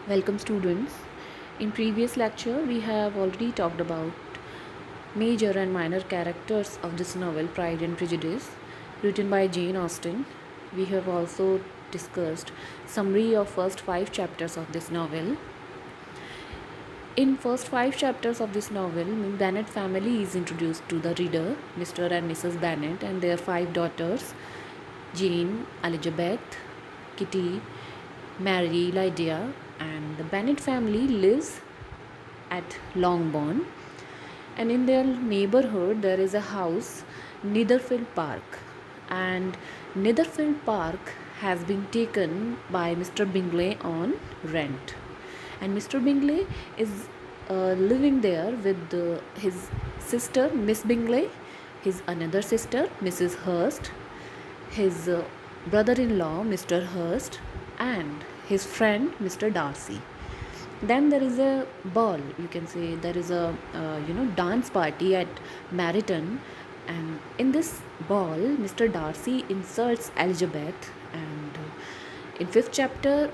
Welcome students. In previous lecture we have already talked about major and minor characters of this novel Pride and Prejudice written by Jane Austen. We have also discussed summary of first 5 chapters of this novel. In first 5 chapters of this novel, Bennet family is introduced to the reader, Mr. and Mrs. Bennet and their 5 daughters, Jane, Elizabeth, Kitty, Mary, Lydia, and the Bennet family lives at Longbourn, and in their neighborhood there is a house, Netherfield Park, and Netherfield Park has been taken by Mr. Bingley on rent, and Mr. Bingley is living there with his sister Miss Bingley, his another sister Mrs. Hurst, his brother-in-law Mr. Hurst, and his friend Mr. Darcy. Then there is a ball, you can say there is a dance party at Meryton, and in this ball Mr. Darcy inserts Elizabeth, and in fifth chapter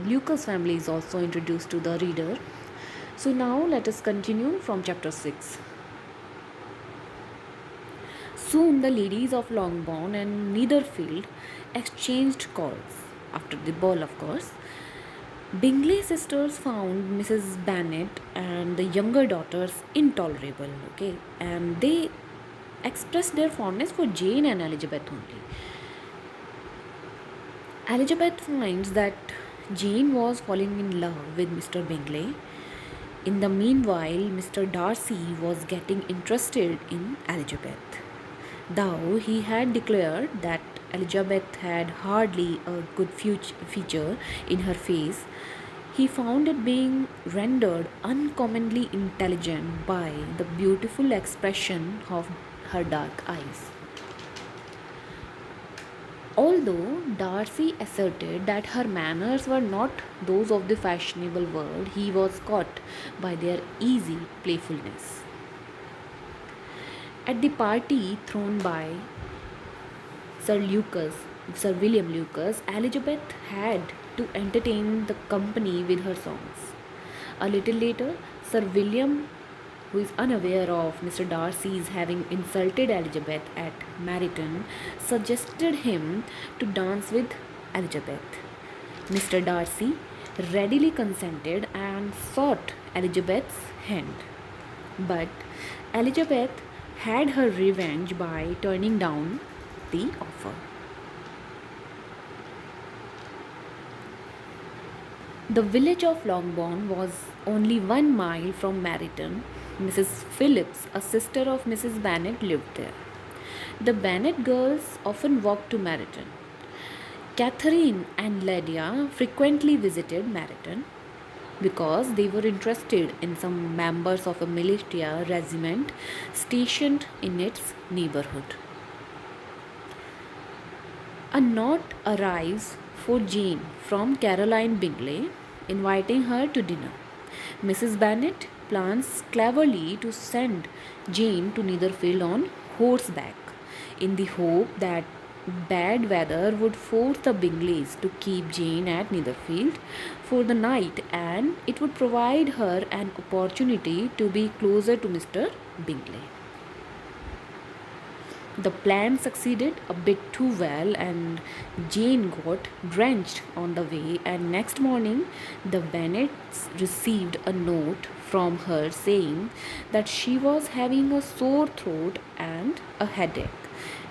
Lucas family is also introduced to the reader. So now let us continue from chapter 6. Soon the ladies of Longbourn and Netherfield exchanged calls after the ball, of course. Bingley sisters found Mrs. Bennet and the younger daughters intolerable, okay, and they expressed their fondness for Jane and Elizabeth only. Elizabeth finds that Jane was falling in love with Mr. Bingley. In the meanwhile, Mr. Darcy was getting interested in Elizabeth, though he had declared that Elizabeth had hardly a good feature in her face. He found it being rendered uncommonly intelligent by the beautiful expression of her dark eyes. Although Darcy asserted that her manners were not those of the fashionable world, he was caught by their easy playfulness. At the party thrown by Sir William Lucas, Elizabeth had to entertain the company with her songs. A little later, Sir William, who is unaware of Mr. Darcy's having insulted Elizabeth at Meryton, suggested him to dance with Elizabeth. Mr. Darcy readily consented and sought Elizabeth's hand. But Elizabeth had her revenge by turning down the offer. The village of Longbourn was only 1 mile from Meryton. Mrs. Phillips, a sister of Mrs. Bennet, lived there. The Bennet girls often walked to Meryton. Catherine and Lydia frequently visited Meryton because they were interested in some members of a militia regiment stationed in its neighborhood. A note arrives for Jane from Caroline Bingley inviting her to dinner. Mrs. Bennet plans cleverly to send Jane to Netherfield on horseback in the hope that bad weather would force the Bingleys to keep Jane at Netherfield for the night, and it would provide her an opportunity to be closer to Mr. Bingley. The plan succeeded a bit too well, and Jane got drenched on the way, and next morning the Bennets received a note from her saying that she was having a sore throat and a headache,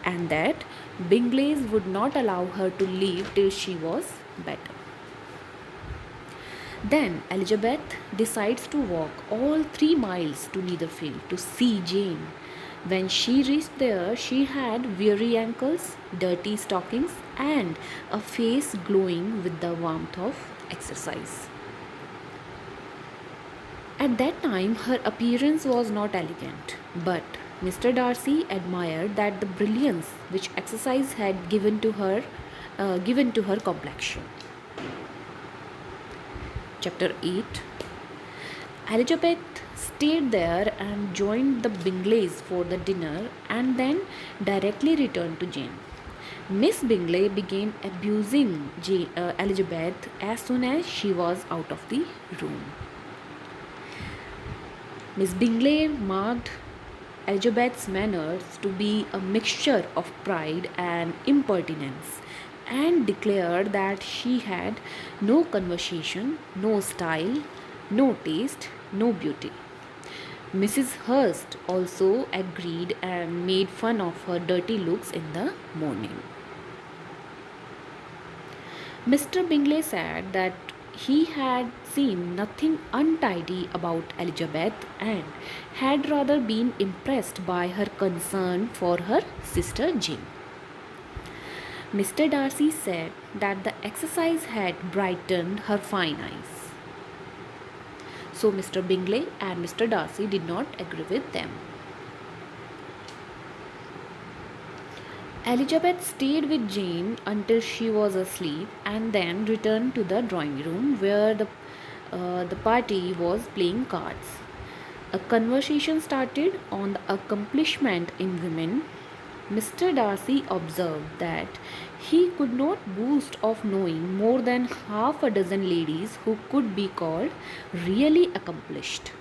and that Bingleys would not allow her to leave till she was better. Then Elizabeth decides to walk all 3 miles to Netherfield to see Jane. When she reached there, she had weary ankles, dirty stockings, and a face glowing with the warmth of exercise. At that time, her appearance was not elegant, but Mr. Darcy admired that the brilliance which exercise had given to her complexion. Chapter 8. Elizabeth stayed there and joined the Bingleys for the dinner and then directly returned to Jane. Miss Bingley began abusing Elizabeth as soon as she was out of the room. Miss Bingley marked Elizabeth's manners to be a mixture of pride and impertinence, and declared that she had no conversation, no style, no taste, no beauty. Mrs. Hurst also agreed and made fun of her dirty looks in the morning. Mr. Bingley said that he had seen nothing untidy about Elizabeth and had rather been impressed by her concern for her sister Jane. Mr. Darcy said that the exercise had brightened her fine eyes. So Mr. Bingley and Mr. Darcy did not agree with them. Elizabeth stayed with Jane until she was asleep and then returned to the drawing room where the party was playing cards. A conversation started on the accomplishment in women. Mr. Darcy observed that he could not boast of knowing more than half a dozen ladies who could be called really accomplished.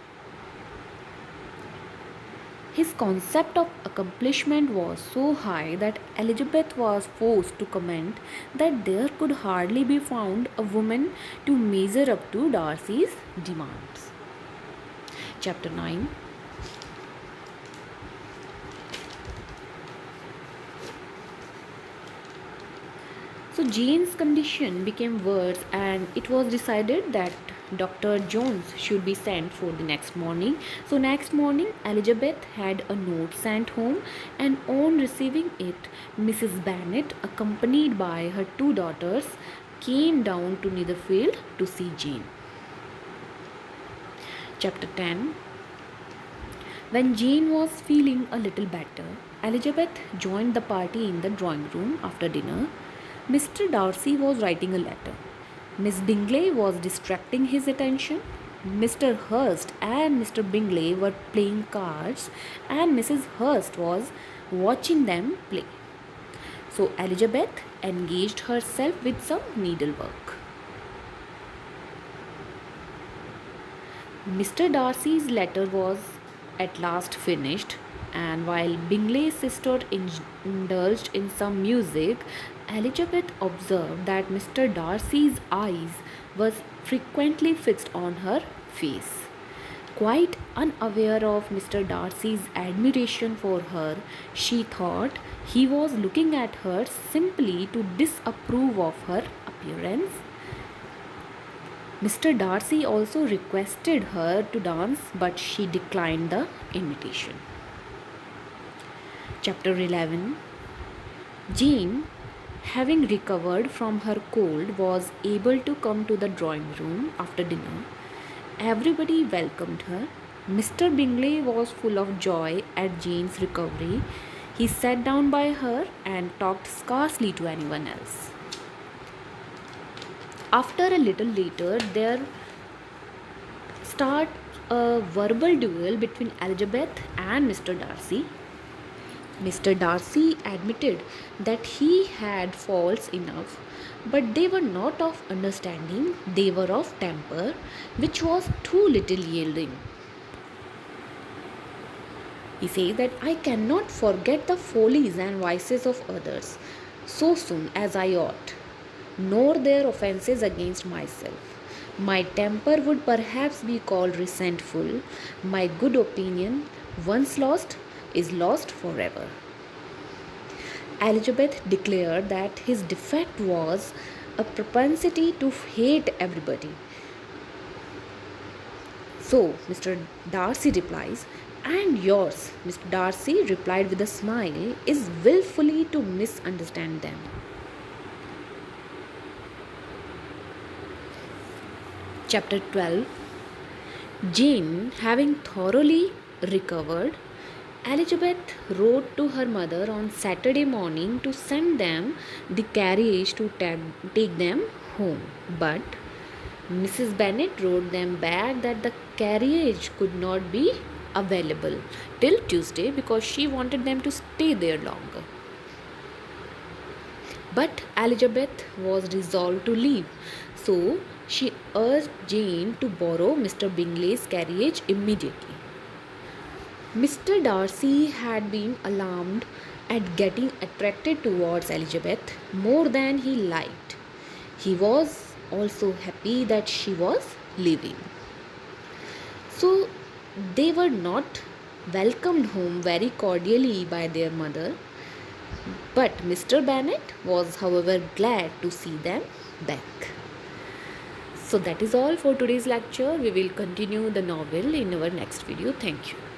His concept of accomplishment was so high that Elizabeth was forced to comment that there could hardly be found a woman to measure up to Darcy's demands. Chapter 9. So Jane's condition became worse, and it was decided that Dr. Jones should be sent for the next morning. So next morning, Elizabeth had a note sent home, and on receiving it, Mrs. Bennet, accompanied by her two daughters, came down to Netherfield to see Jane. Chapter 10. When Jane was feeling a little better, Elizabeth joined the party in the drawing room after dinner. Mr. Darcy was writing a letter. Miss Bingley was distracting his attention. Mr. Hurst and Mr. Bingley were playing cards, and Mrs. Hurst was watching them play. So Elizabeth engaged herself with some needlework. Mr. Darcy's letter was at last finished, and while Bingley's sister indulged in some music, Elizabeth observed that Mr. Darcy's eyes was frequently fixed on her face. Quite unaware of Mr. Darcy's admiration for her, she thought he was looking at her simply to disapprove of her appearance. Mr. Darcy also requested her to dance, but she declined the invitation. Chapter 11. Jane, having recovered from her cold, was able to come to the drawing room after dinner. Everybody welcomed her. Mr. Bingley was full of joy at Jane's recovery. He sat down by her and talked scarcely to anyone else. After a little later, there started a verbal duel between Elizabeth and Mr. Darcy. Mr. Darcy admitted that he had faults enough, but they were not of understanding, they were of temper, which was too little yielding. He says that I cannot forget the follies and vices of others so soon as I ought, nor their offences against myself. My temper would perhaps be called resentful. My good opinion, once lost, is lost forever. Elizabeth declared that his defect was a propensity to hate everybody. So Mr. Darcy replies, and yours, Mr. Darcy replied with a smile, is wilfully to misunderstand them. Chapter 12. Jane, having thoroughly recovered, Elizabeth wrote to her mother on Saturday morning to send them the carriage to take them home. But Mrs. Bennet wrote them back that the carriage could not be available till Tuesday because she wanted them to stay there longer. But Elizabeth was resolved to leave, so she urged Jane to borrow Mr. Bingley's carriage immediately. Mr. Darcy had been alarmed at getting attracted towards Elizabeth more than he liked. He was also happy that she was leaving. So they were not welcomed home very cordially by their mother, but Mr. Bennet was, however, glad to see them back. So that is all for today's lecture. We will continue the novel in our next video. Thank you.